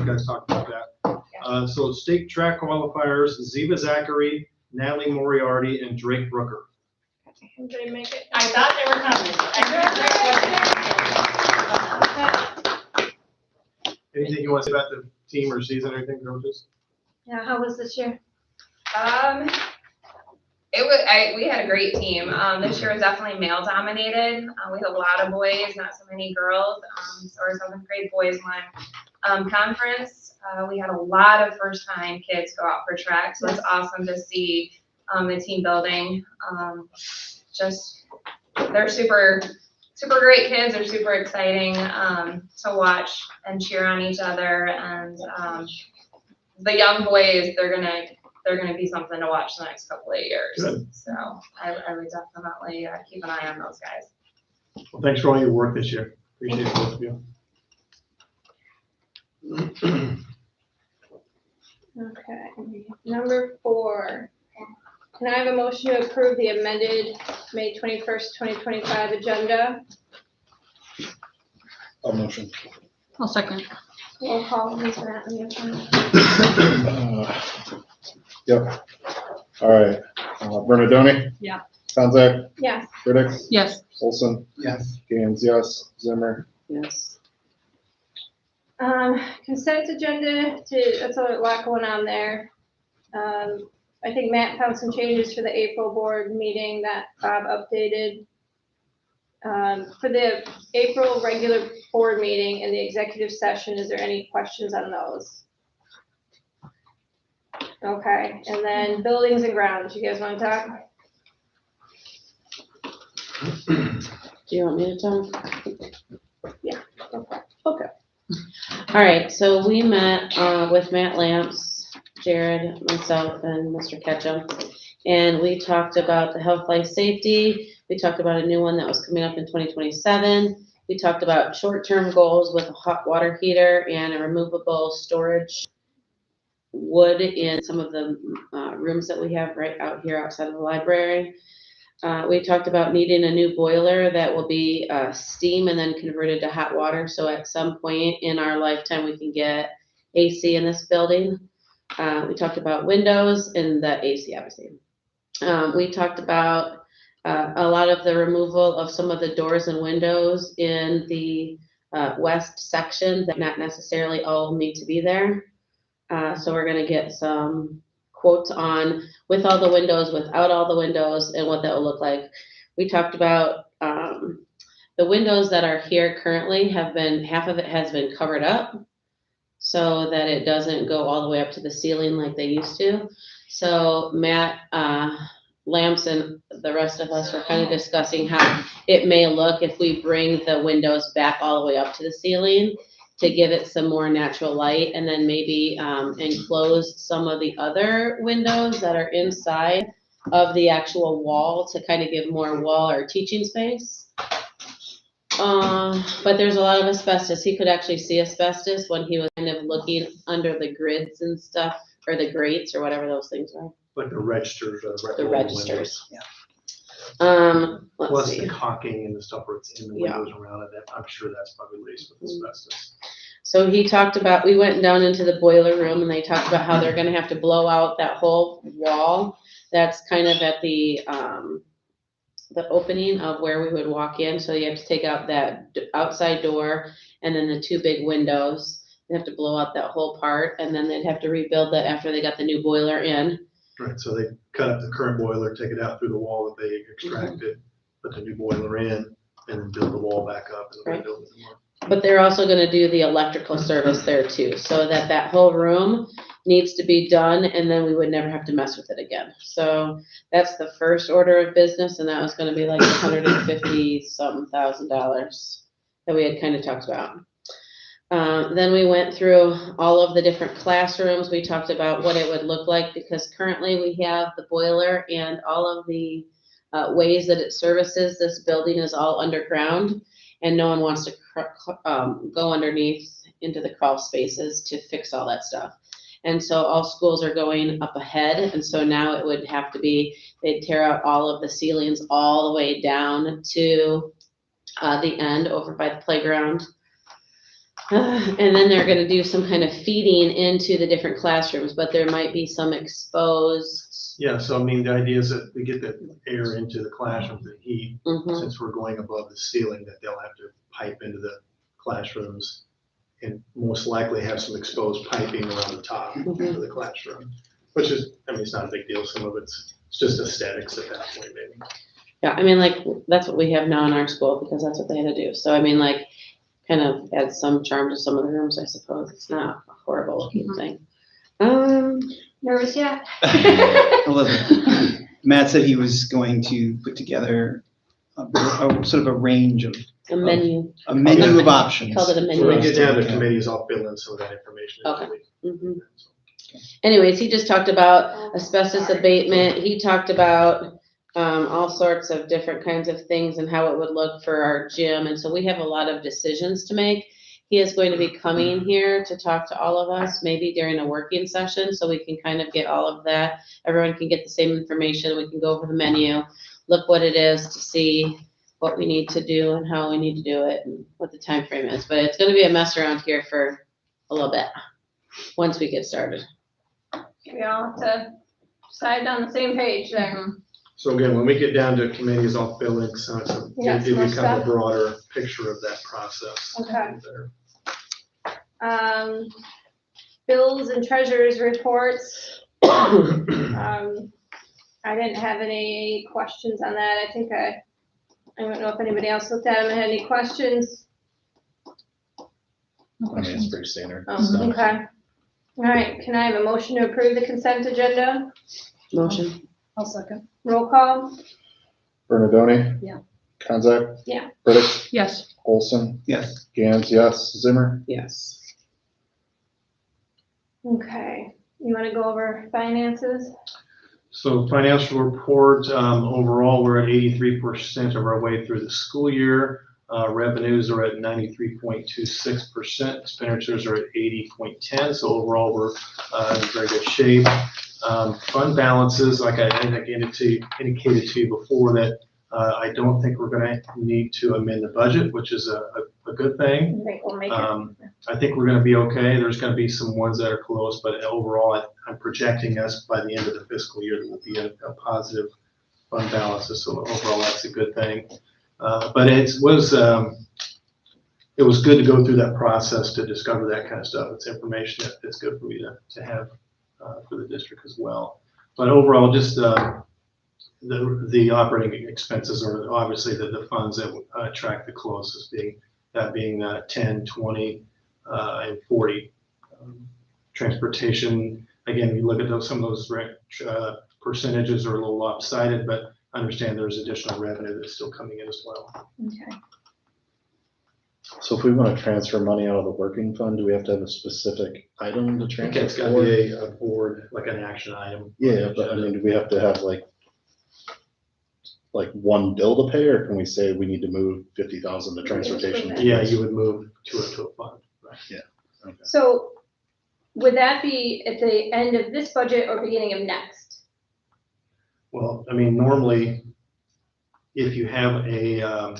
you guys talked about that. So state track qualifiers, Ziva Zachary, Natalie Moriarty, and Drake Brooker. Did they make it? I thought they were coming. Anything you want to say about the team or season or anything, coaches? Yeah, how was this year? We had a great team. This year was definitely male dominated. We had a lot of boys, not so many girls. So our 7th grade boys won conference. We had a lot of first time kids go out for track. So it's awesome to see the team building. They're super great kids. They're super exciting to watch and cheer on each other. And the young boys, they're gonna be something to watch the next couple of years. Good. So I would definitely keep an eye on those guys. Well, thanks for all your work this year. Appreciate it, both of you. Okay, number 4. Can I have a motion to approve the amended May 21st, 2025 agenda? I'll motion. I'll second. Roll call, Ms. Natalie. Yep. All right. Bernadoni? Yeah. Tanzak? Yes. Riddick? Yes. Olson? Yes. Gaines, yes. Zimmer? Yes. Consent agenda, that's a lot going on there. I think Matt found some changes for the April board meeting that Bob updated. For the April regular board meeting and the executive session, is there any questions on those? Okay, and then buildings and grounds, you guys want to talk? Do you want me to talk? Yeah, okay. Okay. All right, so we met with Matt Lamps, Jared, myself, and Mr. Ketchum, and we talked about the health, life, safety. We talked about a new one that was coming up in 2027. We talked about short-term goals with a hot water heater and a removable storage wood in some of the rooms that we have right out here outside of the library. We talked about needing a new boiler that will be steam and then converted to hot water. So at some point in our lifetime, we can get AC in this building. We talked about windows and the AC, obviously. We talked about a lot of the removal of some of the doors and windows in the west section that not necessarily all need to be there. So we're going to get some quotes on with all the windows, without all the windows, and what that will look like. We talked about the windows that are here currently half of it has been covered up so that it doesn't go all the way up to the ceiling like they used to. So Matt Lamps and the rest of us were kind of discussing how it may look if we bring the windows back all the way up to the ceiling to give it some more natural light, and then maybe enclose some of the other windows that are inside of the actual wall to kind of give more wall or teaching space. But there's a lot of asbestos. He could actually see asbestos when he was kind of looking under the grids and stuff, or the grates or whatever those things are. Like the registers. The registers. Yeah. Let's Plus see. the caulking and the stuff where it's in the Yeah. windows around it. I'm sure that's probably laced with asbestos. So he talked about, we went down into the boiler room and they talked about how they're gonna have to blow out that whole wall. That's kind of at the opening of where we would walk in. So you have to take out that outside door and then the 2 big windows. They have to blow out that whole part, and then they'd have to rebuild that after they got the new boiler in. Right, so they cut up the current boiler, take it out through the wall that they extracted, put the new boiler in, and then build the wall back up and Right. rebuild it more. But they're also gonna do the electrical service there too, so that whole room needs to be done, and then we would never have to mess with it again. So that's the first order of business, and that was gonna be like $150-something thousand that we had kind of talked about. Then we went through all of the different classrooms. We talked about what it would look like, because currently we have the boiler and all of the ways that it services this building is all underground, and no one wants to go underneath into the crawl spaces to fix all that stuff. And so all schools are going up ahead, and so now it would have to be, they'd tear out all of the ceilings all the way down to the end over by the playground. And then they're gonna do some kind of feeding into the different classrooms, but there might be some exposed. Yeah, so I mean, the idea is that we get the air into the classrooms, the heat, Mhm. since we're going above the ceiling, that they'll have to pipe into the classrooms and most likely have some exposed piping around the top of Mhm. the classroom, which is, I mean, it's not a big deal. Some of it's just aesthetics at that point, maybe. Yeah, I mean, like, that's what we have now in our school, because that's what they had to do. So, I mean, like, kind of adds some charm to some of the rooms, I suppose. It's not a horrible looking thing. Nervous yet? A little bit. Matt said he was going to put together a sort of a range of, A menu. a menu of options. Called it a When menu. we get down to committees, I'll fill in some of that information. Okay. Mhm. Anyways, he just talked about asbestos abatement. He talked about, all sorts of different kinds of things and how it would look for our gym. And so we have a lot of decisions to make. He is going to be coming here to talk to all of us, maybe during a working session, so we can kind of get all of that. Everyone can get the same information. We can go over the menu, look what it is to see what we need to do and how we need to do it and what the time frame is. But it's gonna be a mess around here for a little bit, once we get started. We all have to decide on the same page there. So again, when we get down to committees, I'll fill in some, Yeah, give you some kind of stuff. a broader picture of that process. Okay. There. Bills and treasurers reports. I didn't have any questions on that. I don't know if anybody else looked at them and had any questions. I mean, it's pretty standard. Oh, stuff. okay. All right, can I have a motion to approve the consent agenda? Motion. I'll second. Roll call? Bernadoni? Yeah. Kanzak? Yeah. British? Yes. Olson? Yes. Gans, yes. Zimmer? Yes. Okay, you wanna go over finances? So financial report, overall, we're at 83% of our way through the school year. Revenues are at 93.26%, expenditures are at 80.10, so overall, we're in very good shape. Fund balances, like I indicated to you before, that I don't think we're gonna need to amend the budget, which is a good thing. I think we'll make it. I think we're gonna be okay. There's gonna be some ones that are close, but overall, I'm projecting us by the end of the fiscal year that will be a positive fund balances. So overall, that's a good thing. But it was good to go through that process to discover that kind of stuff. It's information that's good for me to have for the district as well. But overall, just the operating expenses are obviously the funds that track the closest, being 10, 20, and 40. Transportation, again, if you look at some of those percentages are a little lopsided, but understand there's additional revenue that's still coming in as well. Okay. So if we want to transfer money out of the working fund, do we have to have a specific item to I think transfer? it's got to be a board, like an action item. Yeah, but I mean, do we have to have like one bill to pay, or can we say we need to move 50,000 to transportation? Yeah, you would move to a fund, right? Okay. So would that be at the end of this budget or beginning of next? Well, I mean, normally, if you have a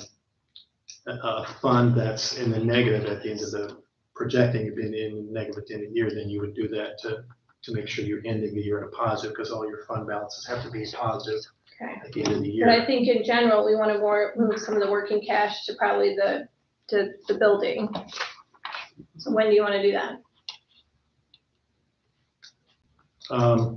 fund that's in the negative at the end of the, projecting it being in negative at the end of the year, then you would do that to make sure you're ending the year in a positive, because all your fund balances have to be positive Okay. at the end of the But year. I think in general, we want to move some of the working cash to probably the building. So when do you want to do that? I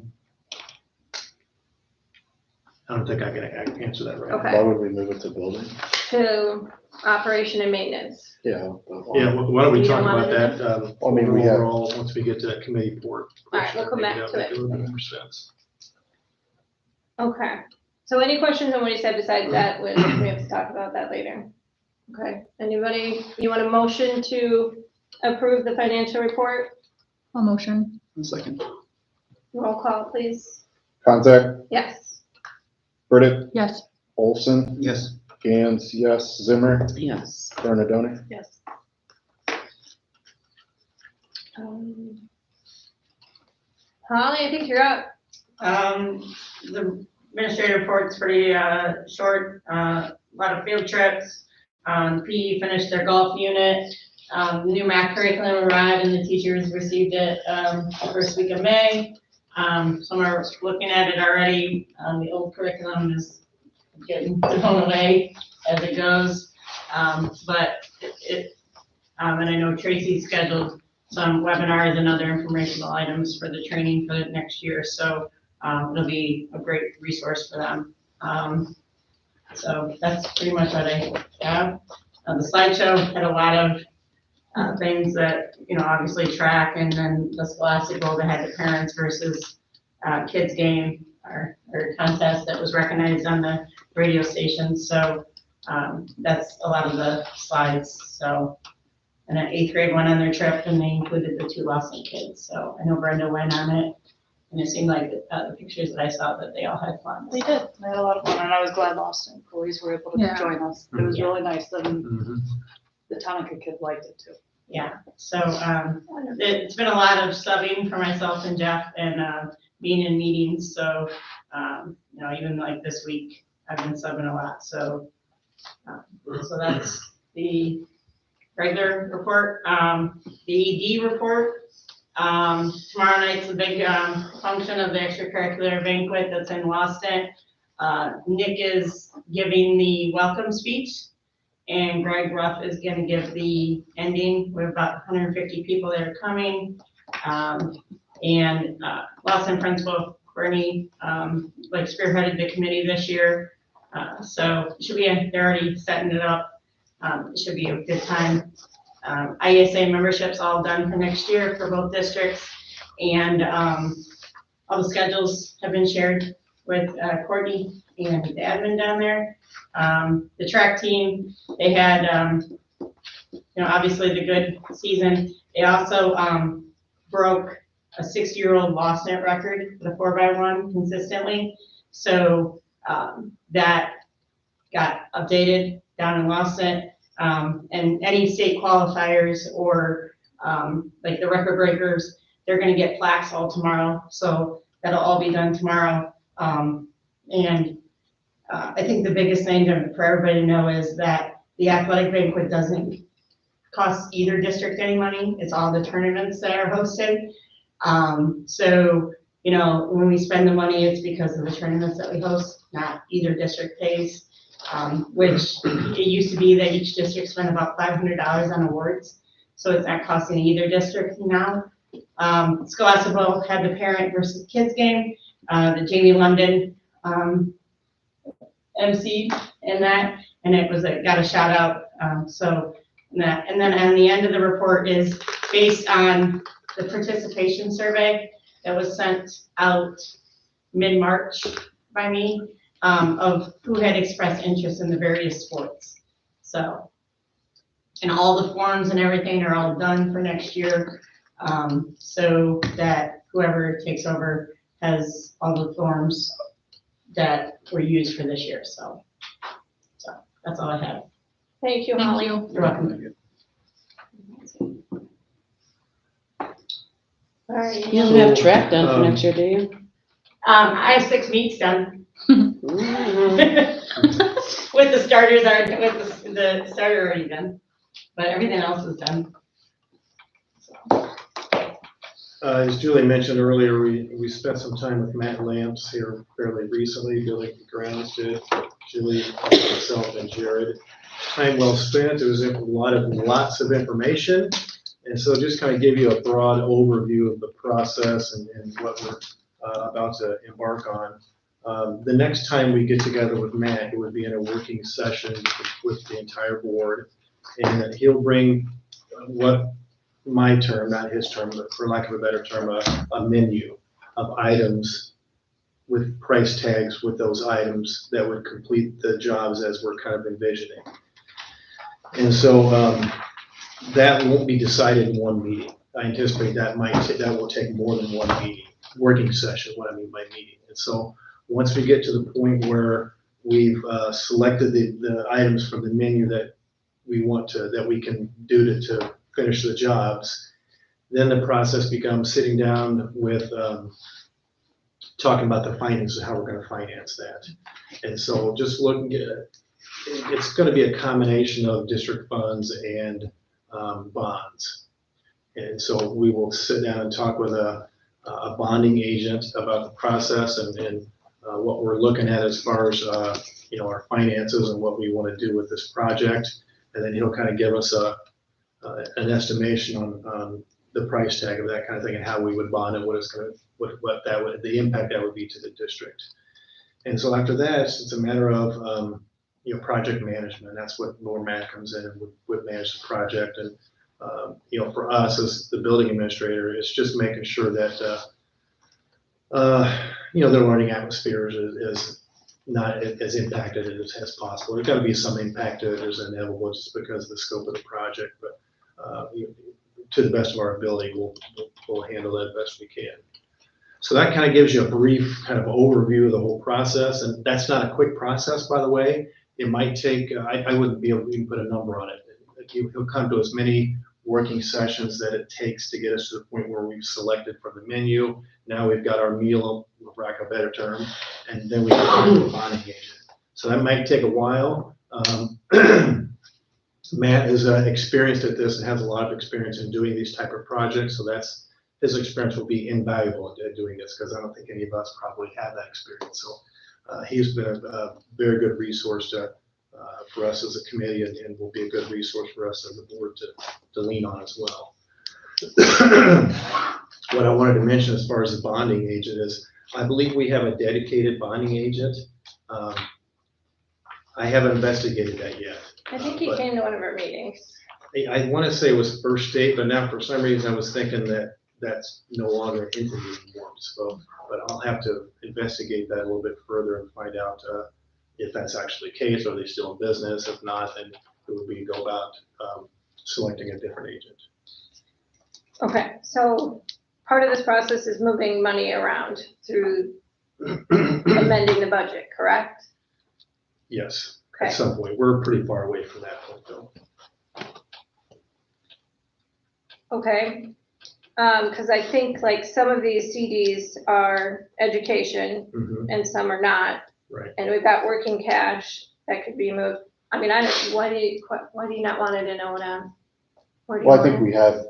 don't think I can answer that right now. Okay. Why would we move it to building? To operation and maintenance. Yeah. Yeah, why don't we You talk don't about wanna do that, I mean, we have- overall, once we get to that committee report. All right, we'll come back Maybe to that'll it. make a little bit more sense. Okay. So any questions on what he said besides that? We have to talk about that later. Okay. Anybody, you want a motion to approve the financial report? I'll motion. One second. Roll call, please. Kanzak? Yes. British? Yes. Olson? Yes. Gans, yes. Zimmer? Yes. Bernadoni? Yes. Holly, I think you're up. The administrative report's pretty short, a lot of field trips. PE finished their golf unit. New math curriculum arrived and the teachers received it, the first week of May. Some are looking at it already. The old curriculum is getting thrown away as it goes. But and I know Tracy scheduled some webinars and other informational items for the training for the next year. So it'll be a great resource for them. So that's pretty much what I have. The slideshow had a lot of things that, obviously track, and then the scholastic goal that had the parents versus kids game or contest that was recognized on the radio station. So that's a lot of the slides. So, and then 8th grade went on their trip and they included the 2 Lawson kids. So I know Brenda went on it, and it seemed like the pictures that I saw that they all had fun. We did. We had a lot of fun, and I was glad Lawson boys were able to Yeah. join us. It was really nice, and Mhm. the Tonica kid liked it too. Yeah, so it's been a lot of subbing for myself and Jeff, and being in meetings. So even like this week, I've been subbing a lot. So that's the regular report. The ED report. Tomorrow night's the big function of the extracurricular banquet that's in Boston. Nick is giving the welcome speech, and Greg Ruff is going to give the ending. We have about 150 people that are coming, and Boston Principal Bernie spearheaded the committee this year, so it should be they're already setting it up. It should be a good time. IESA membership's all done for next year for both districts, and all the schedules have been shared with Courtney and the admin down there. The track team, they had, obviously the good season. They also broke a 60-year-old lost net record for the 4x1 consistently. So that got updated down in Lawson. And any state qualifiers or like the record breakers, they're going to get plaques all tomorrow. So that'll all be done tomorrow. And I think the biggest thing for everybody to know is that the athletic banquet doesn't cost either district any money. It's all the tournaments that are hosted. So, when we spend the money, it's because of the tournaments that we host, not either district pays. Which it used to be that each district spent about $500 on awards, so it's not costing either district now. Scholastic Bowl had the parent versus kids game, the Jamie London MC in that, and it was got a shout out. And then on the end of the report is based on the participation survey that was sent out mid-March by me. Of who had expressed interest in the various sports. So, and all the forms and everything are all done for next year, so that whoever takes over has all the forms that were used for this year. So that's all I have. Thank you, Thank Holly. you. You're welcome. All right. You don't have track done for next year, do you? I have 6 meets done. Mhm. With the starters the starter already done, but everything else is done. As Julie mentioned earlier, we spent some time with Matt Lamps here fairly recently, building the grounds to Julie, myself, and Jared. Time well spent. It was lots of information. And so just kind of give you a broad overview of the process and what we're about to embark on. The next time we get together with Matt, it would be in a working session with the entire board. And he'll bring what my term, not his term, but for lack of a better term, a menu of items with price tags with those items that would complete the jobs as we're kind of envisioning. And so that won't be decided in one meeting. I anticipate that will take more than one meeting, working session, what I mean by meeting. And so once we get to the point where we've selected the items from the menu that we can do to finish the jobs, then the process becomes sitting down with talking about the finances, how we're going to finance that. And so just looking at it, it's going to be a combination of district funds and bonds. And so we will sit down and talk with a bonding agent about the process and what we're looking at as far as, our finances and what we want to do with this project. And then he'll kind of give us an estimation on the price tag of that kind of thing and how we would bond it, the impact that would be to the district. And so after that, it's a matter of, project management. That's what Matt comes in and would manage the project. And, for us as the building administrator, it's just making sure that, the learning atmosphere is not as impacted as possible. There's got to be some impact to it as inevitable just because of the scope of the project, but to the best of our ability, we'll handle that best we can. So that kind of gives you a brief kind of overview of the whole process, and that's not a quick process, by the way. It might take, I wouldn't be able to even put a number on it. He'll come to as many working sessions that it takes to get us to the point where we've selected from the menu. Now we've got our meal, for lack of a better term, and then we can go to the bonding agent. So that might take a while. Matt is experienced at this and has a lot of experience in doing these type of projects, so his experience will be invaluable at doing this because I don't think any of us probably have that experience. So he's been a very good resource for us as a committee and will be a good resource for us as a board to lean on as well. What I wanted to mention as far as the bonding agent is, I believe we have a dedicated bonding agent. I haven't investigated that yet. I think he came to one of our meetings. I want to say it was First State, but now for some reason I was thinking that that's no longer an entity anymore. So, but I'll have to investigate that a little bit further and find out if that's actually the case. Are they still in business? If not, then it would be go about selecting a different agent. Okay, so part of this process is moving money around through amending the budget, correct? Yes, Okay. at some point. We're pretty far away from that point though. Okay, because I think like some of these CDs are education and some are not. Right. And we've got working cash that could be moved. I mean, why do you not want it in O&M? Well, I think we have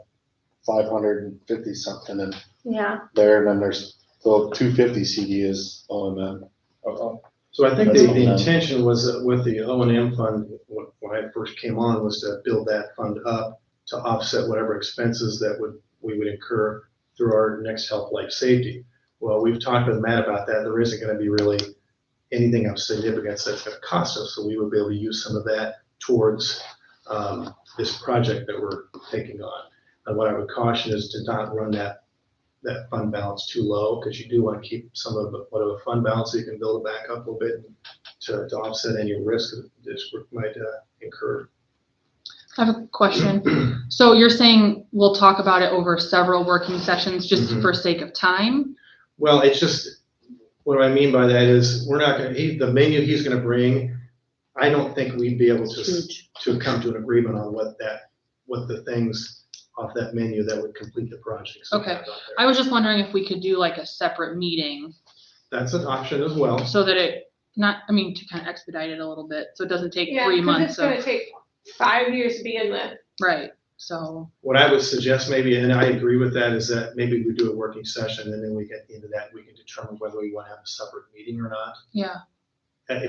550 something in Yeah, there, and then there's the 250 CD is O&M. So I think That's the O&M. intention was that with the O&M fund, when I first came on, was to build that fund up to offset whatever expenses that we would incur through our next health, life, safety. Well, we've talked with Matt about that. There isn't going to be really anything of significance that's going to cost us, so we would be able to use some of that towards this project that we're taking on. And what I would caution is to not run that fund balance too low, because you do want to keep some of whatever fund balance so you can build it back up a little bit to offset any risk that this might incur. I have a question. So you're saying we'll talk about it over several working sessions just for sake of time? Well, it's just, what I mean by that is we're not going to, the menu he's going to bring, I don't think we'd be able to come to an agreement on what the things off that menu that would complete the project. Okay. I was just wondering if we could do like a separate meeting. That's an option as well. So that to kind of expedite it a little bit, so it doesn't take yeah, 3 because months. it's gonna take 5 years to be in the. Right, so. What I would suggest maybe, and I agree with that, is that maybe we do a working session and then we get into that, we can determine whether we want to have a separate meeting or not. Yeah.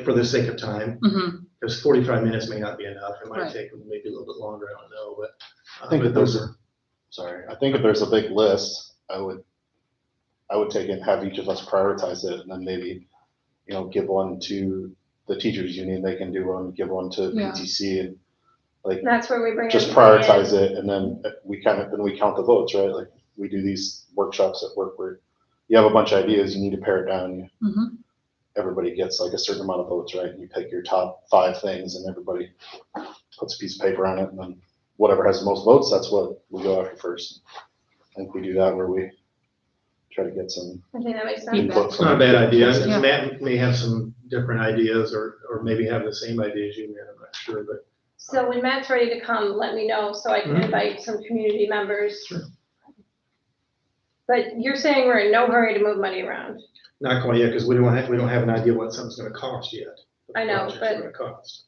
For the sake of time, because 45 minutes may not be enough. It might Right. take maybe a little bit longer, I don't know, but. I think if there's a big list, I would take and have each of us prioritize it, and then maybe, give one to the teachers union, they can do one, give one to Yeah. PTC, and like, That's where we bring. just everybody in. prioritize it, and then we count the votes, right? Like, we do these workshops at work where you have a bunch of ideas, you need to pare it down. Everybody gets like a certain amount of votes, right? You pick your top 5 things and everybody puts a piece of paper on it, and then whatever has the most votes, that's what we go after first. I think we do that where we try to get some I think that makes sense. input. It's not a bad idea. Yeah. Matt may have some different ideas or maybe have the same ideas you, Matt, I'm not sure, but. So when Matt's ready to come, let me know so I can invite some community members. Sure. But you're saying we're in no hurry to move money around. Not quite yet, because we don't have an idea what something's gonna cost yet. what the I know, project's but- gonna cost.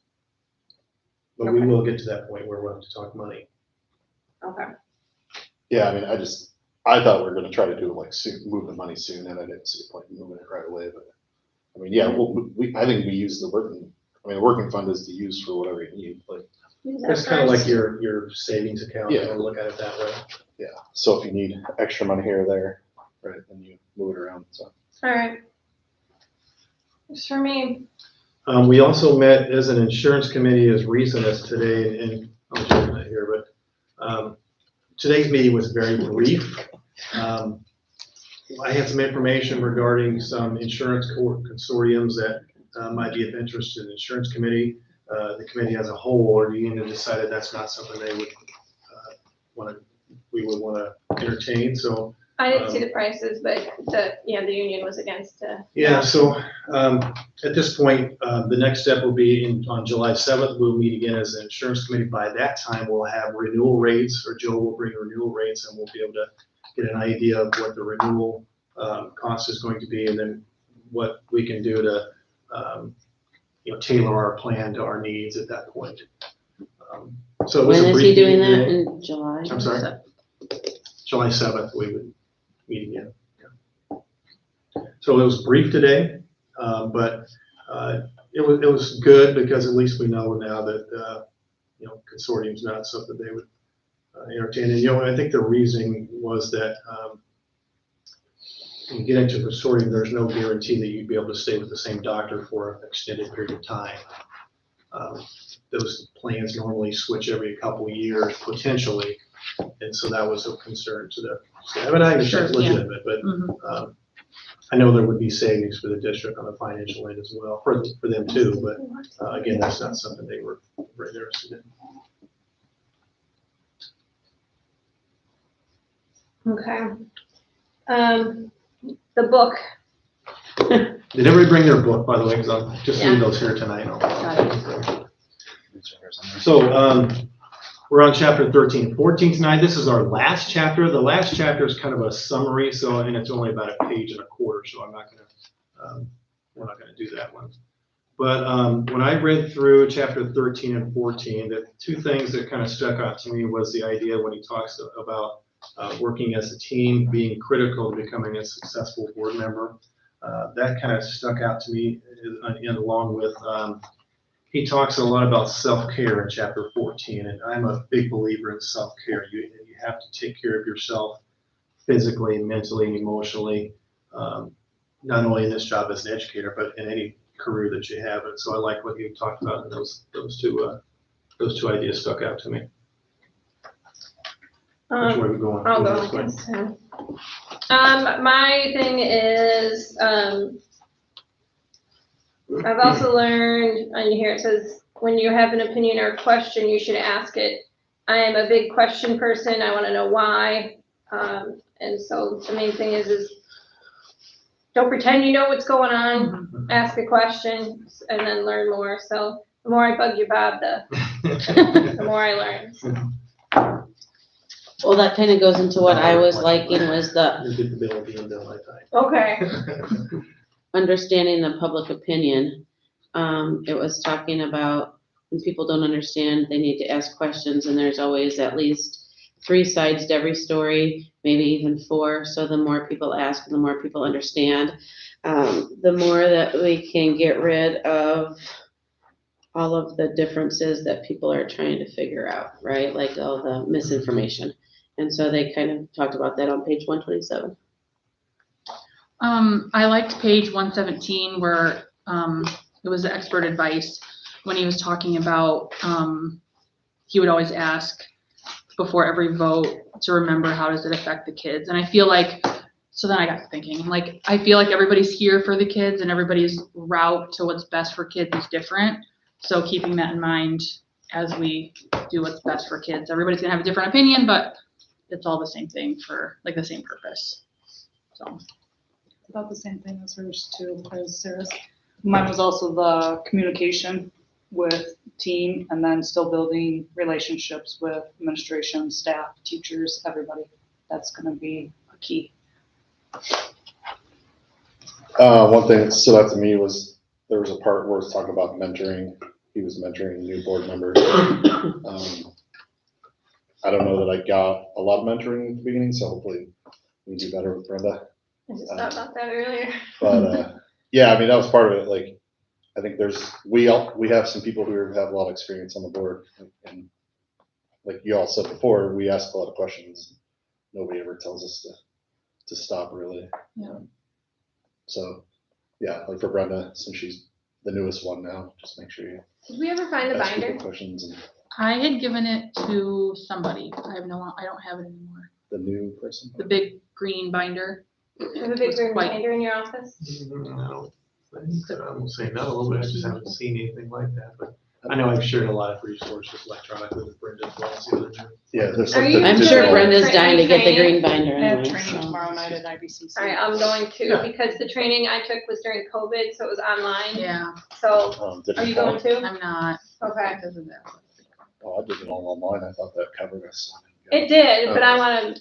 But we will get to that point where we'll have to talk money. Okay. Yeah, I mean, I thought we were gonna try to do it like soon, move the money soon, and I didn't see a point in moving it right away, but, I mean, yeah, I think we use the working fund is to use for whatever you need, like, Use that It's kind of like first. your savings account, Yeah. you look at it that way. yeah, so if you need extra money here or there, right, then you move it around, so. All right. It's for me. We also met as an insurance committee as recent as today, and I'll jump in here, but today's meeting was very brief. I had some information regarding some insurance consortiums that might be of interest to the insurance committee. The committee as a whole, or the union decided that's not something they would we would want to entertain, so. I didn't see the prices, but the union was against. Yeah, so at this point, the next step will be on July 7th, we'll meet again as an insurance committee. By that time, we'll have renewal rates, or Joe will bring renewal rates, and we'll be able to get an idea of what the renewal cost is going to be, and then what we can do to tailor our plan to our needs at that point. So it was When a is brief he doing meeting that? today. In July? I'm sorry? July 7th, we would meet again. Yeah. So it was brief today, but it was good because at least we know now that, consortium's not something they would entertain. And, I think the reasoning was that when you get into a consortium, there's no guarantee that you'd be able to stay with the same doctor for an extended period of time. Those plans normally switch every couple of years, potentially. And so that was a concern to the staff. And I understand it's legitimate, but I know there would be savings for the district on the financial end as well, for them too. But again, that's not something they were very interested in. Okay. The book. Did everybody bring their book, by the way, because I'm just leaving those here tonight. So we're on chapter 13, 14 tonight. This is our last chapter. The last chapter is kind of a summary, and it's only about a page and a quarter, so we're not gonna do that one. But when I read through chapter 13 and 14, the two things that kind of stuck out to me was the idea when he talks about working as a team, being critical to becoming a successful board member. That kind of stuck out to me, and along with he talks a lot about self-care in chapter 14, and I'm a big believer in self-care. You have to take care of yourself physically, mentally, and emotionally, not only in this job as an educator, but in any career that you have. And so I like what he talked about, and those two ideas stuck out to me. Which way are we going? I'll go against him. My thing is, I've also learned, and here it says, when you have an opinion or a question, you should ask it. I am a big question person. I want to know why. And so the main thing is don't pretend you know what's going on. Ask a question and then learn more. So the more I bug you, Bob, the more I learn. So. Well, that kind of goes into what I was liking was You get the bill being done, I think. Okay. understanding the public opinion. It was talking about when people don't understand, they need to ask questions, and there's always at least 3 sides to every story, maybe even 4. So the more people ask, the more people understand, the more that we can get rid of all of the differences that people are trying to figure out, right? Like all the misinformation. And so they kind of talked about that on page 127. I liked page 117 where it was the expert advice when he was talking about he would always ask before every vote to remember how does it affect the kids. And I feel like, so then I got thinking, like, I feel like everybody's here for the kids and everybody's route to what's best for kids is different. So keeping that in mind as we do what's best for kids, everybody's gonna have a different opinion, but it's all the same thing for like the same purpose. So. About the same thing as hers too, as Sarah's. Mine was also the communication with team and then still building relationships with administration, staff, teachers, everybody. That's gonna be a key. One thing that stood out to me was there was a part where it was talking about mentoring. He was mentoring new board members. I don't know that I got a lot of mentoring at the beginning, so hopefully we can do better with Brenda. I just thought about that earlier. But, yeah, I mean, that was part of it. Like, I think we have some people who have a lot of experience on the board, and like you all said before, we ask a lot of questions. Nobody ever tells us to stop, really. Yeah. So, yeah, like for Brenda, since she's the newest one now, just make sure you Did we ever find the ask people binder? questions. And I had given it to somebody. I don't have it anymore. the new person. The big green binder. Do you have a big Was green quite- binder in your office? No, I won't say no, but I just haven't seen anything like that, but I know I've shared a lot of resources electronically with Brenda as well as the other two. Yeah, there's Are like you the I'm doing sure digital- Brenda's dying to get the training? green binder I have anyway, training so. tomorrow night at IBCC. All right, I'm going to, Yeah. because the training I took was during COVID, so it was online. Yeah, So, digital are you going too? I'm not. Okay. Because of that. Oh, I did it all online. I thought that covered us. It did, but I wanna,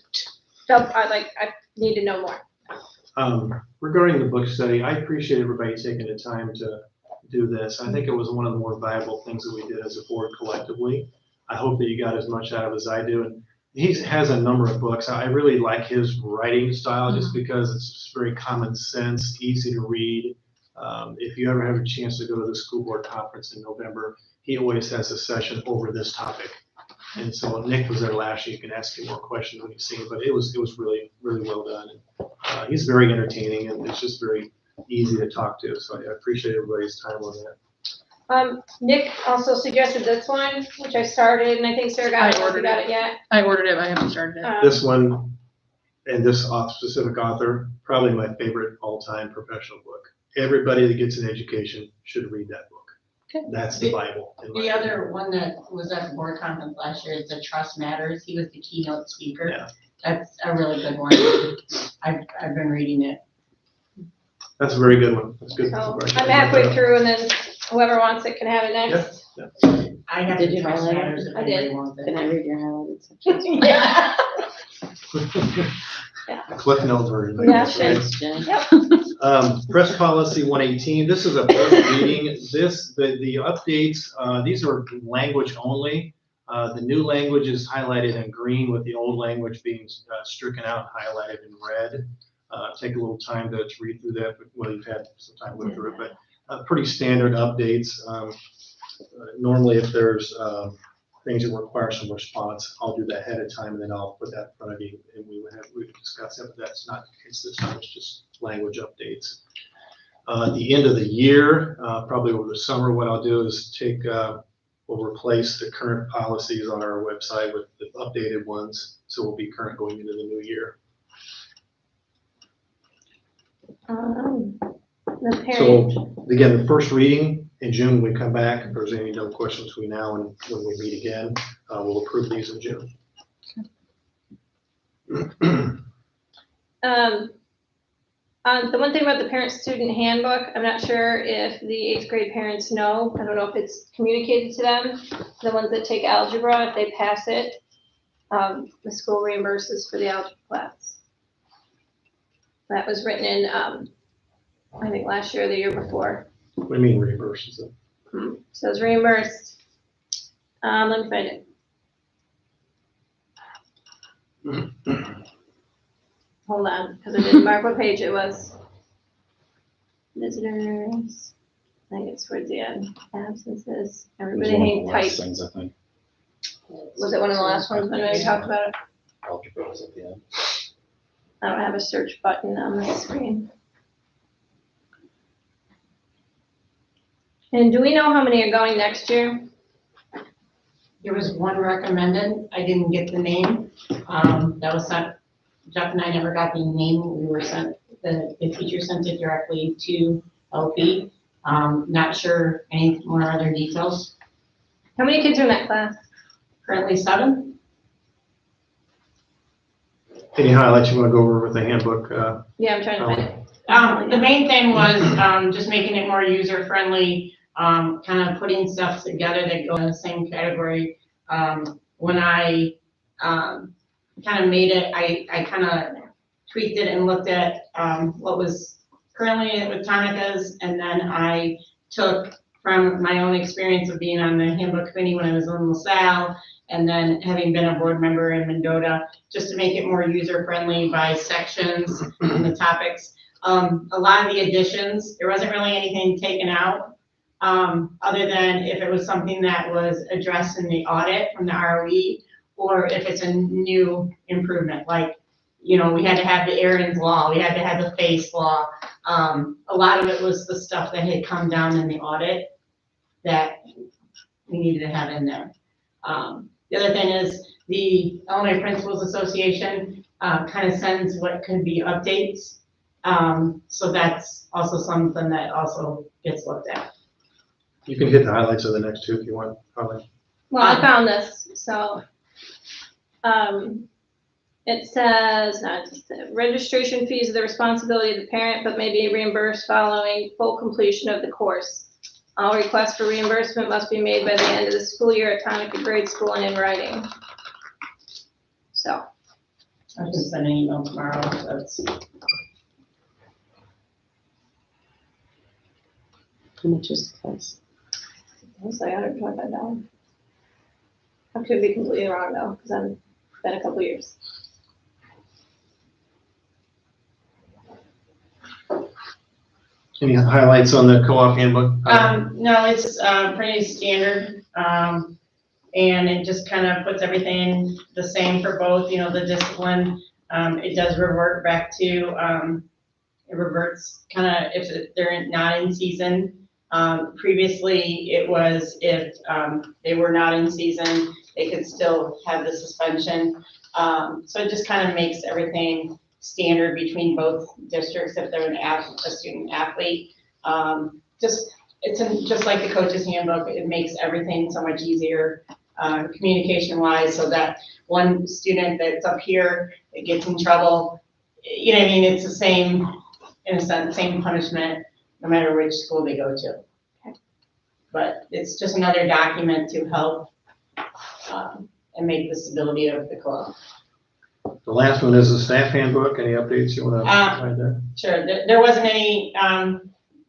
I need to know more. Regarding the book study, I appreciate everybody taking the time to do this. I think it was one of the more valuable things that we did as a board collectively. I hope that you got as much out of it as I do. And he has a number of books. I really like his writing style just because it's just very common sense, easy to read. If you ever have a chance to go to the school board conference in November, he always has a session over this topic. And so Nick was there last year. You can ask him more questions when you see him, but it was really, really well done. And, he's very entertaining, and it's just very easy to talk to. So I appreciate everybody's time on that. Nick also suggested this one, which I started, and I think Sarah got it, if you got it yet. I ordered it, but I haven't started it. This one and this specific author, probably my favorite all-time professional book. Everybody that gets an education should read that book. Okay. That's the Bible. in my The opinion. other one that was at the board conference last year is the Trust Matters. He was the keynote speaker. Yeah. That's a really good one. I've been reading it. That's a very good one. That's good. So I'm halfway through, and then whoever wants it can have it next. I have Did the you Trust highlight it? Matters if I did. anybody wants Can I it. read your highlighted section? Yeah. Cliff Notes version. I Yeah, guess, sure. right? Thanks, Jen. Yep. Press policy 118, this is a first reading. The updates, these are language only. The new language is highlighted in green with the old language being stricken out, highlighted in red. Take a little time to read through that, but well, you've had some time to look through it, but pretty standard updates. Normally if there's things that require some response, I'll do that ahead of time, and then I'll put that in front of you, and we would discuss it, but that's not the case this time. It's just language updates. At the end of the year, probably over the summer, what I'll do is we'll replace the current policies on our website with the updated ones, so we'll be current going into the new year. The parent, So again, the first reading in June, when we come back, if there's any other questions between now and when we meet again, we'll approve these in June. the one thing about the parent-student handbook, I'm not sure if the 8th grade parents know. I don't know if it's communicated to them. The ones that take algebra, if they pass it, the school reimburses for the algebra class. That was written in, I think last year or the year before. What do you mean reimburses it? So it's reimbursed. Let me find it. Hold on, because I didn't mark what page it was. Visitors, I think it's towards the end. Absences, It was everybody one of hang the last tight. things, I think. Was it one of the last ones when we talked about it? Algebra was at the end. I don't have a search button on the screen. And do we know how many are going next year? There was one recommended. I didn't get the name. That was sent, Jeff and I never got the name. We were sent, the teacher sent it directly to LP. Not sure any more other details. How many kids are in that class? Currently 7. Any highlights you want to go over with the handbook? Yeah, I'm trying to find it. The main thing was just making it more user-friendly, kind of putting stuff together that go in the same category. When I kind of made it, I kind of tweaked it and looked at what was currently with Tonica's, and then I took from my own experience of being on the handbook committee when I was in LaSalle, And then having been a board member in Mendota, just to make it more user-friendly by sections and the topics. A lot of the additions, there wasn't really anything taken out, other than if it was something that was addressed in the audit from the ROE, or if it's a new improvement, like, we had to have the Aaron's Law, we had to have the FACE Law. A lot of it was the stuff that had come down in the audit that we needed to have in there. The other thing is the Illinois Principals Association kind of sends what could be updates. So that's also something that also gets looked at. You can hit the highlights of the next two if you want, Holly. Well, I found this, so, it says, registration fees are the responsibility of the parent, but may be reimbursed following full completion of the course. All requests for reimbursement must be made by the end of the school year at time at the grade school and in writing. So. I can send an email tomorrow, that's. How much is the class? It's like $125. I could be completely wrong though, because I've been a couple years. Any highlights on the co-op handbook? No, it's pretty standard. And it just kind of puts everything the same for both, the discipline. It does revert back to, it reverts kind of if they're not in season. Previously, it was if they were not in season, they could still have the suspension. So it just kind of makes everything standard between both districts if they're a student athlete. Just like the coach's handbook, it makes everything so much easier communication wise, so that one student that's up here that gets in trouble, it's the same, in a sense, same punishment no matter which school they go to. Okay. But it's just another document to help and make the stability of the club. The last one is the staff handbook. Any updates you want to provide there? Sure, there wasn't any,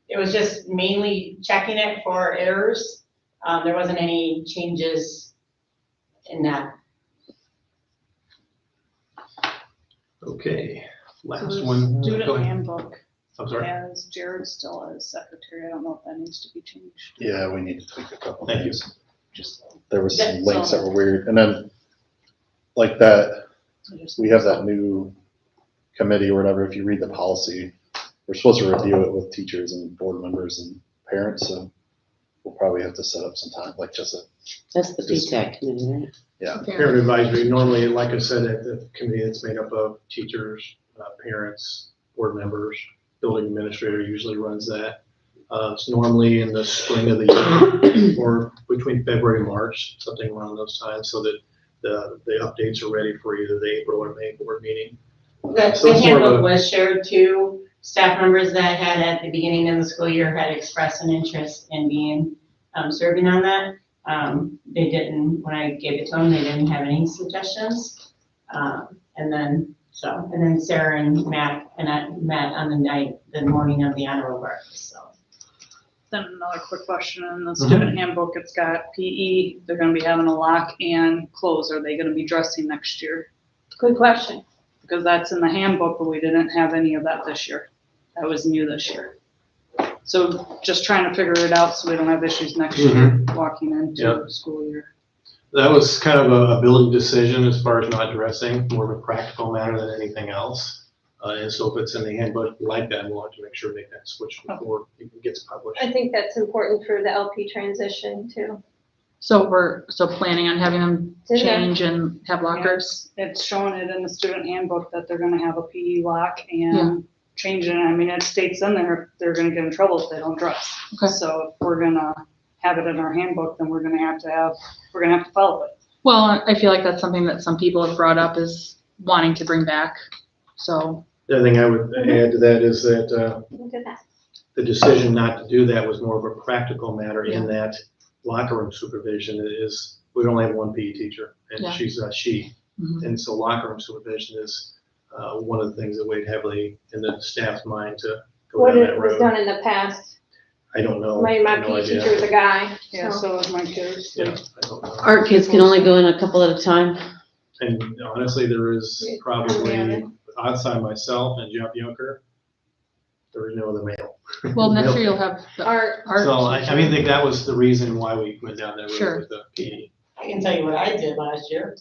it was just mainly checking it for errors. There wasn't any changes in that. Okay, So last the one. Go Student ahead. handbook I'm sorry. has Jared still as secretary. I don't know if that needs to be changed. Yeah, we need to tweak a couple Thank you. things. Just, there was some That's links all. that were weird, and then, like that, So just- we have that new committee or whatever, if you read the policy, we're supposed to review it with teachers and board members and parents, so we'll probably have to set up some time, like just a, That's the PTAC committee, right? yeah. Parent advisory, normally, like I said, at the committee, it's made up of teachers, parents, board members, building administrator usually runs that. It's normally in the spring of the year or between February and March, something around those times, so that the updates are ready for either the April or May board meeting. The So it's more of handbook a- was shared to staff members that had at the beginning of the school year had expressed an interest in being, serving on that. They didn't, when I gave it to them, they didn't have any suggestions. And then Sarah and Matt and I met on the morning of the honor breakfast, so. Then another quick question, in the student handbook, it's got PE, they're gonna be having a lock and close, are they gonna be dressing next year? Good question. Because that's in the handbook, but we didn't have any of that this year. That was new this year. So just trying to figure it out so we don't have issues next year walking into Yep. the school year. That was kind of a building decision as far as not dressing, more of a practical matter than anything else. And so if it's in the handbook like that, we'll have to make sure to make that switch before it gets published. I think that's important for the LP transition too. So we're planning on having them It's in there. change and have lockers? It's showing it in the student handbook that they're gonna have a PE lock and changing it. I mean, it states in there, they're gonna get in trouble if they don't dress. Okay. So if we're gonna have it in our handbook, then we're gonna have to follow it. Well, I feel like that's something that some people have brought up is wanting to bring back, so. The other thing I would add to that is that Look at that. the decision not to do that was more of a practical matter in that locker room supervision is, we only have one PE teacher and Yeah. she's a she. Mhm. And so locker room supervision is one of the things that weighed heavily in the staff's mind to go What down it that was road. done in the past. I don't know. My No PE idea. teacher was a guy, Yeah, so. so was my kids. Yeah, I don't know. Our kids can only go in a couple at a time. And honestly, there is Yeah, probably, yeah. outside myself and Jeff Yunker, there is no other male. Well, next Male. year you'll have the Our, art So I teacher. mean, I think that was the reason why we went down that Sure. road with the PE. I can tell you what I did last year.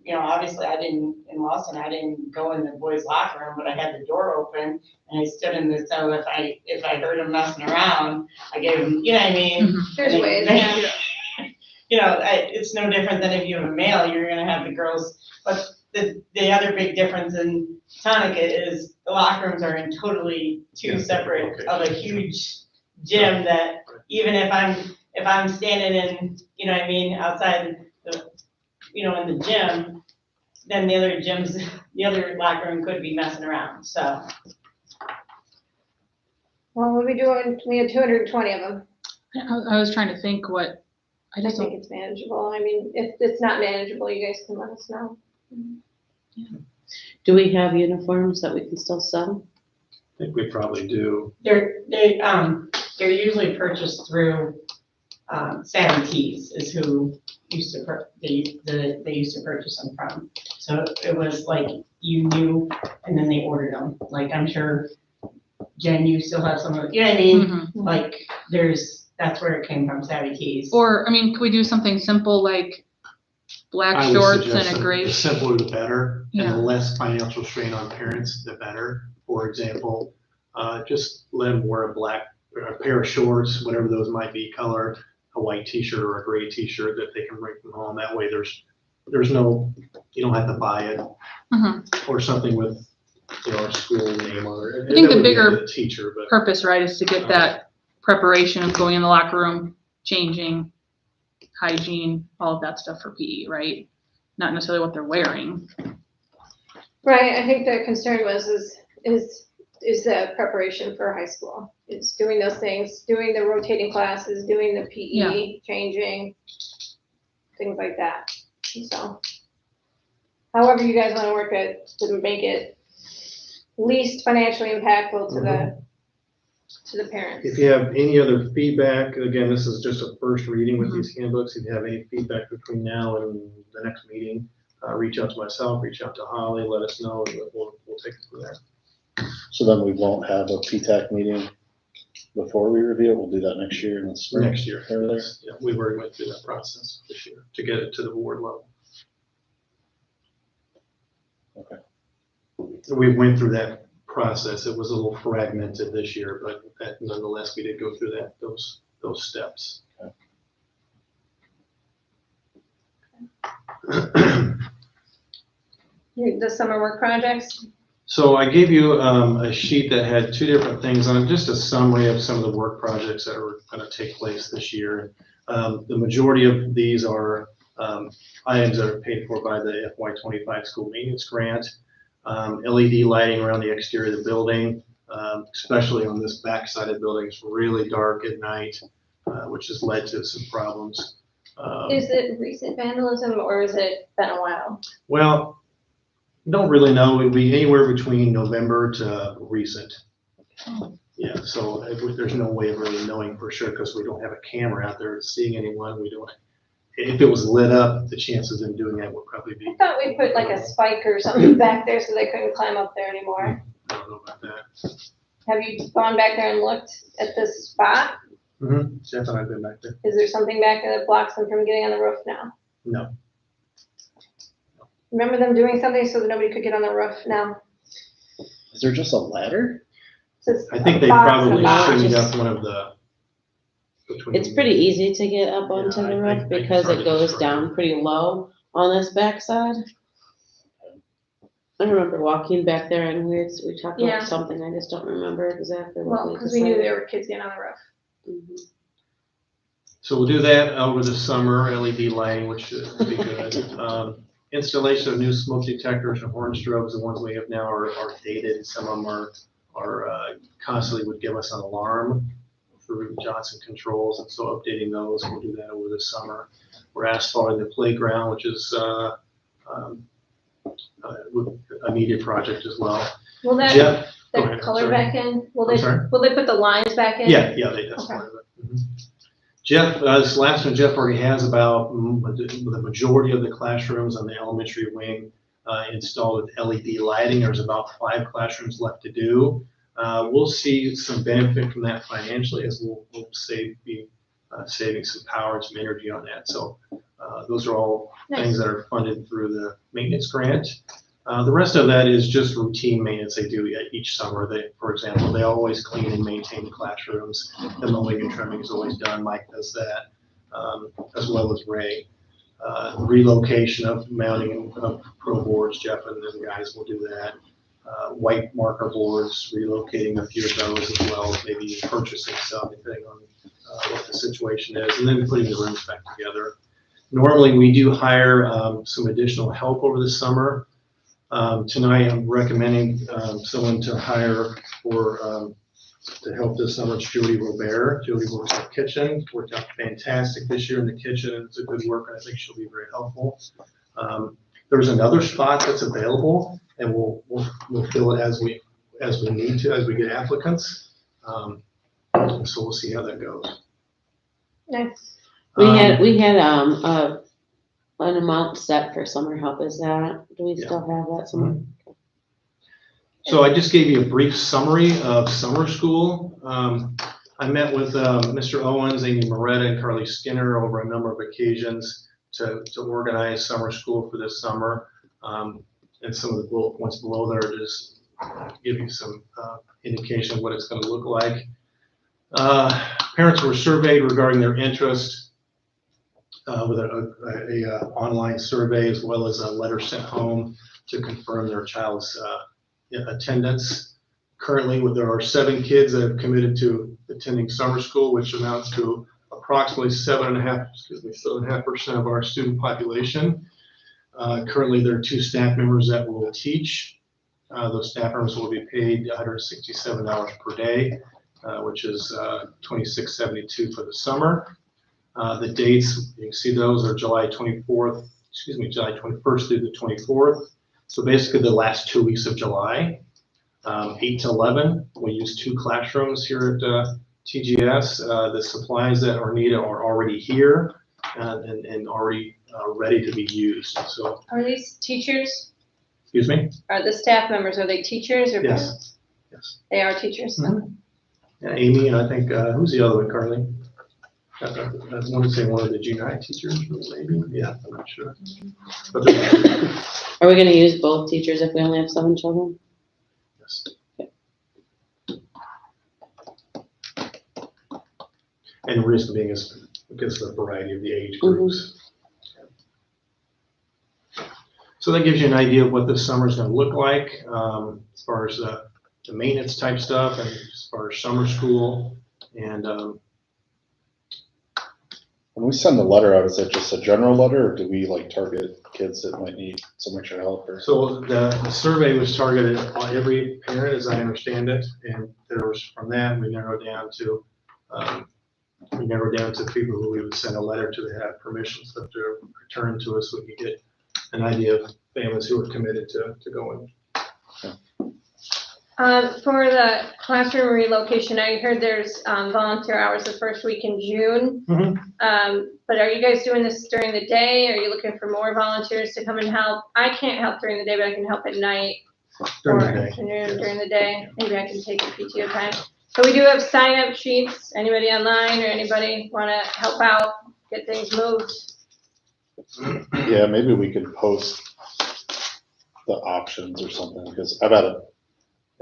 You know, obviously I didn't, in Lawson, I didn't go in the boys' locker room, but I had the door open and I stood in the, so if I heard them messing around, I gave them, you know what I mean? Mhm. there's ways, yeah. You know, it's no different than if you have a male, you're gonna have the girls, but the other big difference in Tonica is the locker rooms are in totally two Yeah, separate okay. of a huge gym that even if I'm standing in, you know what I mean, outside the, you know, in the gym, then the other locker room could be messing around, so. Well, we'll be doing, we had 220 of them. I was trying to think what, I I just think don't, it's manageable. I mean, if it's not manageable, you guys can let us know. Do we have uniforms that we can still sell? I think we probably do. They're usually purchased through, Savvy Tees is who used to, they used to purchase them from. So it was like you knew, and then they ordered them, like I'm sure, Jen, you still have some of, you know what I mean? Mhm. Like, that's where it came from, Savvy Tees. Or, I mean, could we do something simple like black I would shorts suggest and a that gray? The simpler the better, and Yeah. the less financial strain on parents, the better. For example, just let them wear a pair of shorts, whatever those might be, color, a white t-shirt or a gray t-shirt that they can bring from home. That way there's no, you don't have to buy it, Mhm. or something with, you know, our school name on it. I think That the would be bigger the teacher, but Purpose, right, is to get that preparation of going in the locker room, changing, hygiene, all of that stuff for PE, right? Not necessarily what they're wearing. Right, I think the concern is the preparation for high school. It's doing those things, doing the rotating classes, doing the PE, changing, things like that, so. However you guys wanna work it to make it least financially impactful to the parents. if you have any other feedback, again, this is just a first reading with these handbooks. If you have any feedback between now and the next meeting, reach out to myself, reach out to Holly, let us know, and we'll take it from there. So then we won't have a PTAC meeting before we review it. We'll do that next year in the spring. Next year. Earlier. Yeah, we already went through that process this year to get it to the board level. Okay. We went through that process. It was a little fragmented this year, but nonetheless, we did go through those steps. The summer work projects, So I gave you a sheet that had two different things on it, just a summary of some of the work projects that are going to take place this year. The majority of these are items that are paid for by the FY25 school maintenance grant. LED lighting around the exterior of the building, especially on this back side of the building. It's really dark at night, which has led to some problems. is it recent vandalism or is it been a while? Well, don't really know. It'd be anywhere between November to recent. Yeah, so there's no way of really knowing for sure because we don't have a camera out there seeing anyone. We don't. If it was lit up, the chances of them doing that would probably be. I thought we put like a spike or something back there so they couldn't climb up there anymore. I don't know about that. Have you gone back there and looked at this spot? Mm-hmm. Jeff and I've been back there. Is there something back there that blocks them from getting on the roof now? No. Remember them doing something so that nobody could get on the roof now? Is there just a ladder? Just I think a they box probably of boxes. shimmied up one of the. It's pretty easy to get up onto Yeah, the I roof think they because tried it to goes destroy down it. pretty low on this backside. I remember walking back there and we talked Yeah. about something, I just don't remember exactly what Well, we because we knew decided. there were kids getting on the roof. Mhm. So we'll do that over the summer, LED lighting, which should be good. Installation of new smoke detectors and horn strobes. The ones we have now are dated. Some of them are constantly would give us an alarm through Johnson Controls, and so updating those. We'll do that over the summer. We're asphalting the playground, which is a needed project as well. Well, that, Jeff, Go the ahead, color sorry. back in? Will I'm they, sorry? will they put the lines back in? Yeah, that's Okay. part of it. Mhm. Jeff, this last one, Jeff already has about the majority of the classrooms on the elementary wing installed with LED lighting. There's about 5 classrooms left to do. We'll see some benefit from that financially as we'll be saving some power and some energy on that. So those are all things that are funded through the maintenance grant. The rest of that is just routine maintenance they do each summer. For example, they always clean and maintain the classrooms. The mowing and trimming is always done. Mike does that, as well as Ray. Relocation of mounting of pro boards, Jeff and the guys will do that. White marker boards, relocating a few of those as well, maybe purchasing some, depending on what the situation is, and then putting the rooms back together. Normally, we do hire some additional help over the summer. Tonight, I'm recommending someone to hire to help this summer. It's Julie Robert. Julie works in the kitchen, worked out fantastic this year in the kitchen. It's a good worker. I think she'll be very helpful. There's another spot that's available, and we'll fill it as we need to, as we get applicants. So we'll see how that goes. Nice. We had an amount set for summer help. Do we still have that somewhere? So I just gave you a brief summary of summer school. I met with Mr. Owens, Amy Moretta, and Carly Skinner over a number of occasions to organize summer school for this summer. And some of the bullet points below there just give you some indication of what it's going to look like. Parents were surveyed regarding their interest with a online survey, as well as a letter sent home to confirm their child's attendance. Currently, there are 7 kids that have committed to attending summer school, which amounts to approximately 7.5% of our student population. Currently, there are 2 staff members that will teach. Those staff members will be paid $167 per day, which is $26.72 for the summer. The dates, you can see those are July 21st through the 24th. So basically the last 2 weeks of July, 8 to 11. We use 2 classrooms here at TGS. The supplies that are needed are already here and already ready to be used. So, Are these teachers? excuse me? Are the staff members, are they teachers or? Yes. Yes. They are teachers? Mhm. Yeah, Amy, and I think, who's the other one, Carly? I want to say one of the junior high teachers, maybe. Yeah, I'm not sure. But Are we gonna use both teachers if we only have 7 children? yes. And the reason being is because of the variety of the age groups. So that gives you an idea of what this summer is going to look like as far as the maintenance type stuff and as far as summer school. And When we send the letter out, is it just a general letter, or do we like target kids that might need some extra help? Or? so the survey was targeted on every parent, as I understand it, and there was from that we narrowed down to people who we would send a letter to have permission slip to return to us so we could get an idea of families who were committed to going. For the classroom relocation, I heard there's volunteer hours the first week in June. But are you guys doing this during the day? Are you looking for more volunteers to come and help? I can't help during the day, but I can help at night During or the day. afternoon during the day. Maybe I can take the PTO time. So we do have sign-up sheets. Anybody online or anybody want to help out, get things moved? Yeah, maybe we could post the options or something, because I've had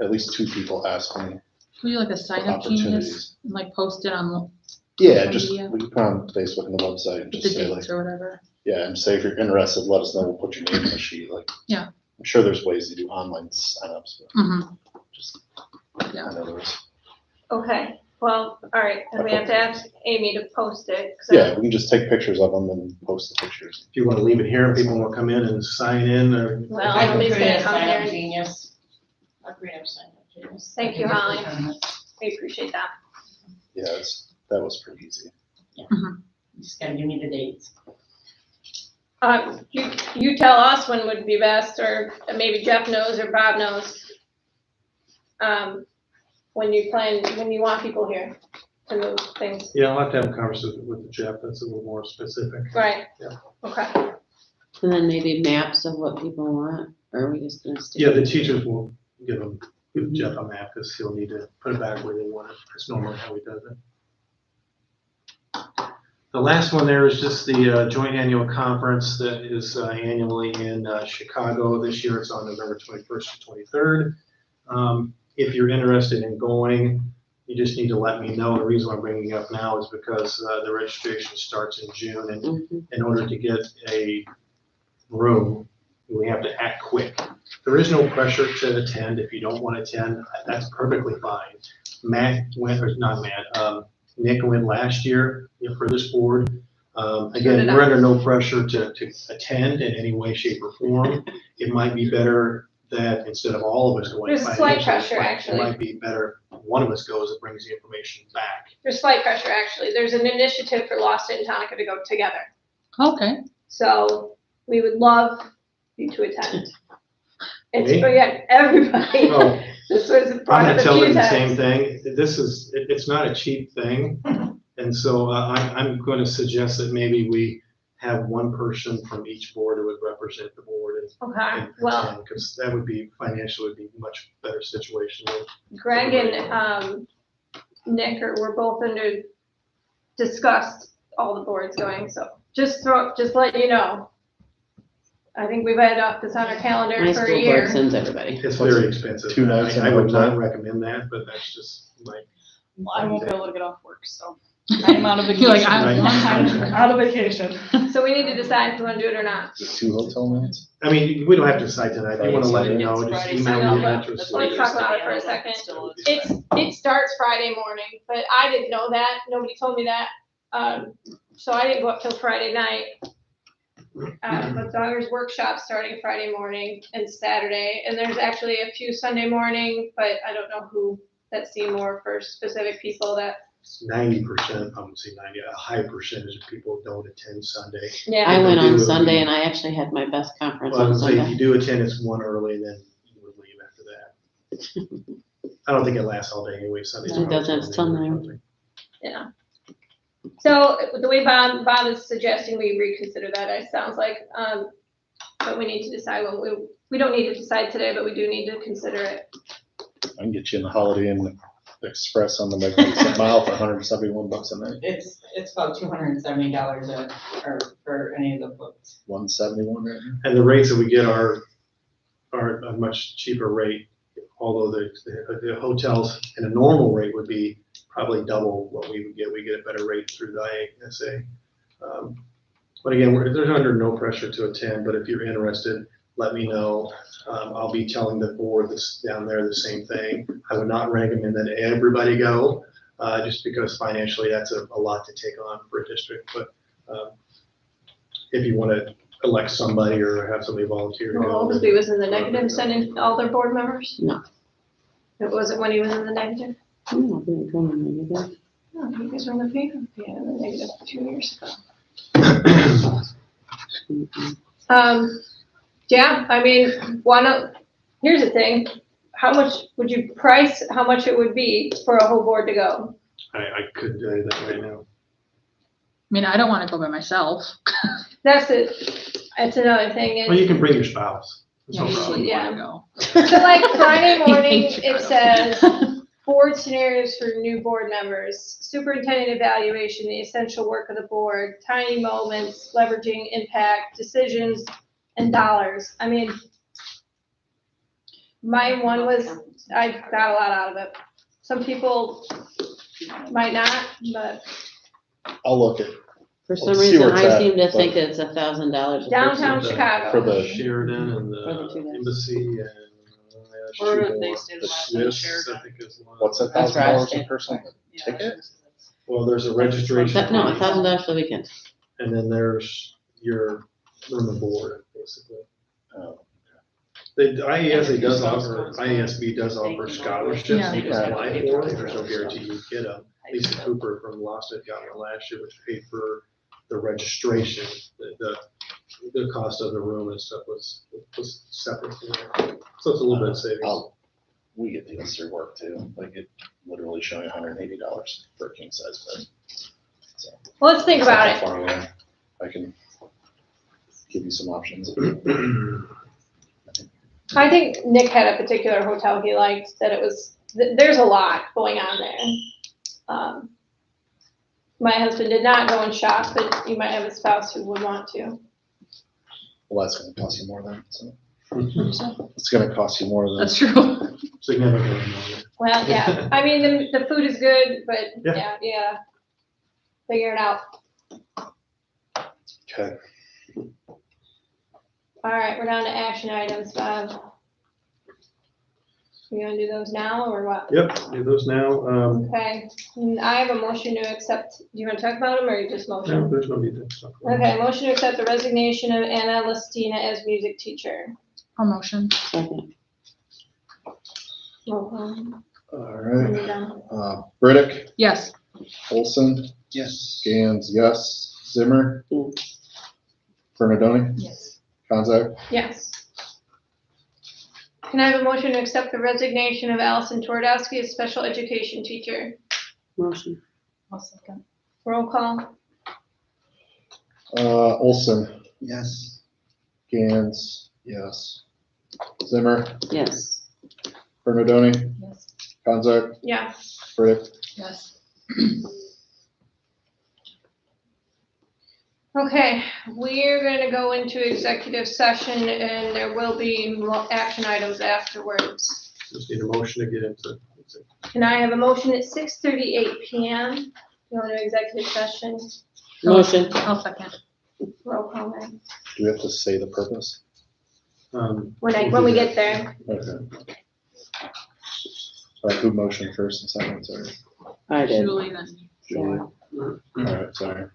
at least 2 people ask me. Can we do like a sign up genius Opportunities. and like post it on Yeah, social just, media? we can put on Facebook and the website and The just say like, dates or whatever. yeah, and say if you're interested, let us know, we'll put your name in the sheet, like. Yeah. I'm sure there's ways to do online signups, but Mm-hmm. just, Yeah. I know there is. Okay, well, all right, and we have to ask Amy to post it. Yeah, we can just take pictures of them and post the pictures. If you want to leave it here, people will come in and sign in or. Well, I can nobody's create gonna a come sign here. up genius. I'll create a sign up genius. Thank you, Holly. We appreciate that. Yeah, that was pretty easy. You just gotta give me the dates. You tell us when would be best, or maybe Jeff knows or Bob knows. when you want people here to move things. Yeah, I'll have to have a conversation with Jeff, that's a little more specific. Right. Yeah. Okay. And then maybe maps of what people want, or are we just gonna stick? Yeah, the teachers will give Jeff a map, because he'll need to put it back where they want it. That's normally how he does it. The last one there is just the joint annual conference that is annually in Chicago. This year it's on November 21st to 23rd. If you're interested in going, you just need to let me know. The reason I'm bringing it up now is because the registration starts in June, and in order to get a room, we have to act quick. There is no pressure to attend. If you don't want to attend, that's perfectly fine. Nick went last year, for this board. Again, we're under no pressure to attend in any way, shape, or form. It might be better that instead of all of us going. There's slight financially, pressure, actually. It might be better one of us goes and brings the information back. There's slight pressure, actually. There's an initiative for Lost and Tonica to go together. Okay. So we would love you to attend. It's, Me? again, everybody. Oh. This was I'm brought gonna up a tell few you the times. same thing. It's not a cheap thing. And so I'm going to suggest that maybe we have one person from each board who would represent the board. Okay, well, Because that would be, financially would be a much better situation. Greg and Nick were both discussed all the boards going, so just let you know. I think we've had this on our calendar My for a school year. board sends everybody. It's very expensive. 2 nights in I a would not hotel? recommend that, but that's just my. I won't be able to get off work, so I'm out of vacation. You're like, I want I'm out of vacation. So we need to decide if we want to do it or not. Is it 2 hotel nights? I mean, we don't have to decide tonight. If you want to let me know, It's just Friday, email me Saturday. your interest. Let's talk about it for a second. Still is. It starts Friday morning, but I didn't know that. Nobody told me that. So I didn't go up till Friday night. But there's workshops starting Friday morning and Saturday, and there's actually a few Sunday morning, but I don't know who that's more for specific people that. 90%, I would say 90, a high percentage of people don't attend Sunday. Yeah. I went on do it. Sunday and I actually had my best conference Well, I on would say if Sunday. you do attend, it's one early, then you would leave after that. I don't think it lasts all day anyway, Sundays. It doesn't, it's till noon. Yeah. So the way Bob is suggesting we reconsider that, it sounds like, but we need to decide when we don't need to decide today, but we do need to consider it. I can get you in the Holiday Inn Express on the Magnificent Mile for $171 a night. It's about $270 for any of the books. 171 right now. And the rates that we get are a much cheaper rate, although the hotels in a normal rate would be probably double what we would get. We get a better rate through the IESA. But again, there's under no pressure to attend, but if you're interested, let me know. I'll be telling the board this down there the same thing. I would not recommend that everybody go, just because financially that's a lot to take on for a district. But if you want to elect somebody or have somebody volunteer to Well, go. Oglesby was in the negative, sending all their board members? No. It wasn't when he was in the negative? Oh, I didn't come in there, did No, you guys were in the favor, yeah, in the negative 2 years ago. I? Yeah, I mean, why not, here's the thing, how much would you price, how much it would be for a whole board to go? I couldn't tell you that right now. I mean, I don't want to go by myself. That's another thing, Well, you is, can bring your spouse. It's no You problem. wouldn't Yeah. want to so like Friday morning, hate it Chicago. says, board scenarios for new board members, superintendent evaluation, the essential work of the board, tiny moments, leveraging impact, decisions, and dollars. I mean, my one was, I got a lot out of it. Some people might not, but I'll look at, For some Let's see reason, where it's I at, seem to but- think it's $1,000. downtown For the- Chicago. for the, Sheridan and For the two the days. embassy and. Or Shubal, they stayed the last night, Swiss, Sheridan. I think is one. what's that, That's where I $1,000 a stayed. person Yeah, ticket? Well, there's a registration. No, fee, $1,000 for the weekend. And then there's your room and board, basically. Oh, The IESA does offer, IESB does offer scholarships Yeah. you can apply for. There's no guarantee you get them. Lisa Cooper from Lost got one last year, which paid for the registration. The cost of the room and stuff was separate from that. So it's a little bit of savings. we get deals through work too, like it literally showing $180 for a king size bed. So, Well, let's think about it. far away. I can give you some options. I think Nick had a particular hotel he liked, that it was, there's a lot going on there. My husband did not go and shop, but you might have a spouse who would want to. Well, that's gonna cost you more than, so. It's gonna cost you more than. That's true. Significantly more. Well, yeah, I mean, the food is good, but Yeah. yeah, figure it out. Okay. All right, we're down to action items, Bob. You gonna do those now or what? Yep, do those now. Okay, I have a motion to accept, do you wanna talk about them or you just No, motion? there's no need to talk about it. Okay, motion to accept the resignation of Anna Listina as music teacher. Promotion. Second. Roll call. All When right. you're done. Burdick, Yes. Olson, Yes. Gans, yes. Zimmer, Yes. Bernadoni, Yes. Konzak, Yes. Can I have a motion to accept the resignation of Allison Twardowski as special education teacher? Motion. I'll second. Roll call. Olson, Yes. Gans, yes. Zimmer, Yes. Bernadoni, Yes. Konzak, Yeah. Burdick, Yes. Okay, we're gonna go into executive session and there will be action items afterwards. Just need a motion to get into. Can I have a motion at 6:38 PM? Go into executive session. Motion. I'll second. Roll call, Meg. do we have to say the purpose? When we get there. Okay. All right, who motioned first and second, sorry? I did. Julie then. Julie. All right, sorry.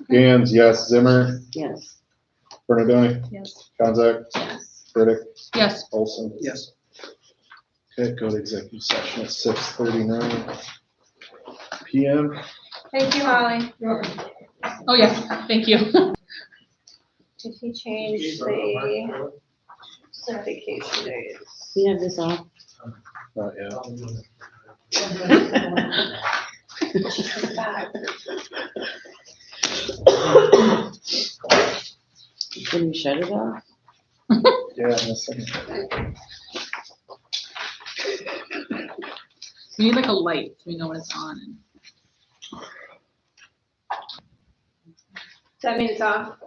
Gans, yes. Zimmer, Yes. Bernadoni, Yes. Konzak, Yes. Burdick, Yes. Olson. Yes. Okay, go to executive session at 6:39 PM. Thank you, Holly. Oh, yeah. Thank you. Did he change the certification days? You have this off? Not yet. Can you shut it off? Yeah, in a second. We need like a light so we know when it's on. Does that mean it's off?